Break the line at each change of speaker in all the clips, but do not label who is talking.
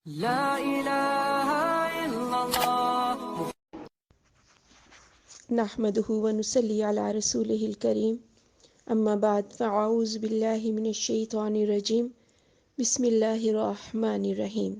لا الہ الا اللہ
نحمده ونصلي على رسوله الكريم اما بعد فاعوذ باللہ من الشیطان الرجیم بسم اللہ الرحمن الرحیم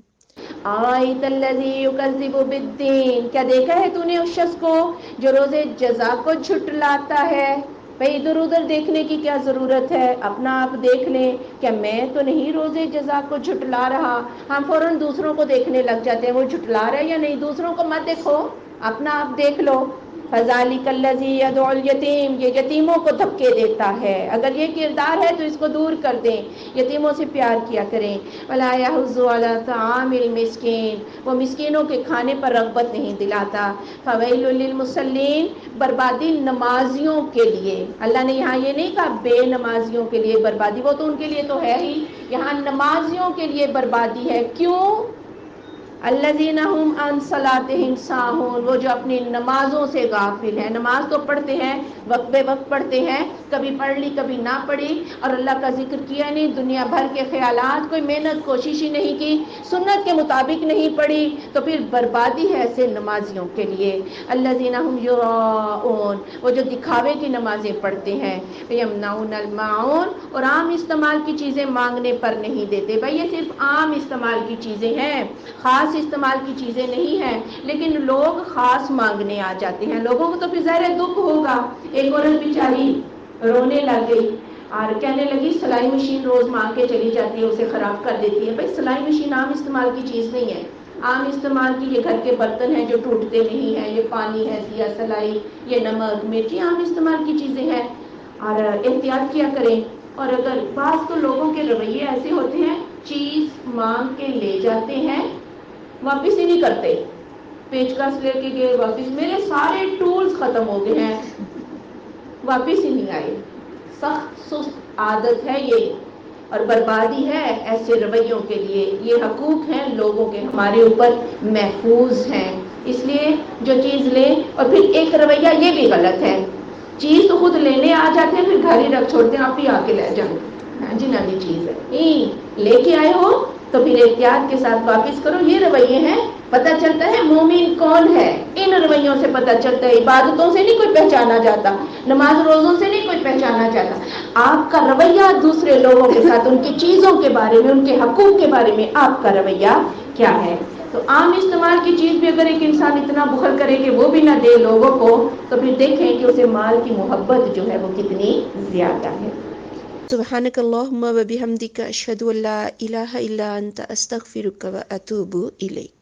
آیت الذی یکذب بالدین، کیا دیکھا ہے تو نے اس شخص کو جو روز جزا کو جھٹلاتا ہے؟ بھئی ادھر ادھر دیکھنے کی کیا ضرورت ہے، اپنا آپ دیکھ لیں، کیا میں تو نہیں روز جزا کو جھٹلا رہا؟ ہم فوراً دوسروں کو دیکھنے لگ جاتے ہیں وہ جھٹلا رہا ہے یا نہیں، دوسروں کو مت دیکھو، اپنا آپ دیکھ لو۔ فذلک الذی یدعو الیتیم، یہ یتیموں کو دھکے دیتا ہے، اگر یہ کردار ہے تو اس کو دور کر دیں، یتیموں سے پیار کیا کریں۔ ولا یحض علی طعام المسکین، وہ مسکینوں کے کھانے پر رغبت نہیں دلاتا۔ فویل للمصلین، بربادی نمازیوں کے لیے، اللہ نے یہاں یہ نہیں کہا بے نمازیوں کے لیے بربادی، وہ تو ان کے لیے تو ہے ہی، یہاں نمازیوں کے لیے بربادی ہے۔ کیوں؟ الذین ھم عن صلاتہم ساہون، وہ جو اپنی نمازوں سے غافل ہیں، نماز تو پڑھتے ہیں، وقت بے وقت پڑھتے ہیں، کبھی پڑھ لی کبھی نہ پڑھی، اور اللہ کا ذکر کیا نہیں، دنیا بھر کے خیالات، کوئی محنت کوشش ہی نہیں کی، سنت کے مطابق نہیں پڑھی، تو پھر بربادی ہے ایسے نمازیوں کے لیے۔ الذین ھم یراؤون، وہ جو دکھاوے کی نمازیں پڑھتے ہیں، یمنعون الماعون، اور عام استعمال کی چیزیں مانگنے پر نہیں دیتے۔ بھائی یہ صرف عام استعمال کی چیزیں ہیں، خاص استعمال کی چیزیں نہیں ہیں، لیکن لوگ خاص مانگنے آ جاتے ہیں، لوگوں کو تو پھر ظاہر دکھ ہوگا۔ ایک عورت بیچاری رونے لگ گئی اور کہنے لگی سلائی مشین روز مانگ کے چلی جاتی ہے، اسے خراب کر دیتی ہے۔ بھائی سلائی مشین عام استعمال کی چیز نہیں ہے، عام استعمال کی یہ گھر کے برتن ہیں جو ٹوٹتے نہیں ہیں، یہ پانی ہے، دیا سلائی، یہ نمک مرچی عام استعمال کی چیزیں ہیں، اور احتیاط کیا کریں۔ اور اگر بعض تو لوگوں کے رویے ایسے ہوتے ہیں، چیز مانگ کے لے جاتے ہیں، واپس ہی نہیں کرتے، پیچکس لے کے گئے واپس، میرے سارے ٹولز ختم ہو گئے ہیں، واپس ہی نہیں آئے۔ سخت سست عادت ہے یہ، اور بربادی ہے ایسے رویوں کے لیے۔ یہ حقوق ہیں لوگوں کے ہمارے اوپر محفوظ ہیں، اس لیے جو چیز لیں، اور پھر ایک رویہ یہ بھی غلط ہے، چیز تو خود لینے آ جاتے ہیں پھر گھر ہی رکھ چھوڑتے ہیں، آپ ہی آ کے لے جائیں، ہاں جی نانی چیز ہے لے کے آئے ہو تو پھر احتیاط کے ساتھ واپس کرو۔ یہ رویے ہیں، پتہ چلتا ہے مومن کون ہے، ان رویوں سے پتہ چلتا ہے۔ عبادتوں سے نہیں کوئی پہچانا جاتا، نماز روزوں سے نہیں کوئی پہچانا جاتا، آپ کا رویہ دوسرے لوگوں کے ساتھ، ان کی چیزوں کے بارے میں، ان کے حقوق کے بارے میں آپ کا رویہ کیا ہے۔ تو عام استعمال کی چیز بھی اگر ایک انسان اتنا بخل کرے کہ وہ بھی نہ دے لوگوں کو، تو پھر دیکھیں کہ اسے مال کی محبت جو ہے وہ کتنی زیادہ ہے۔
سبحانک اللہم و بحمدک اشہد ان لا الہ الا انت استغفرک و اتوب الیک۔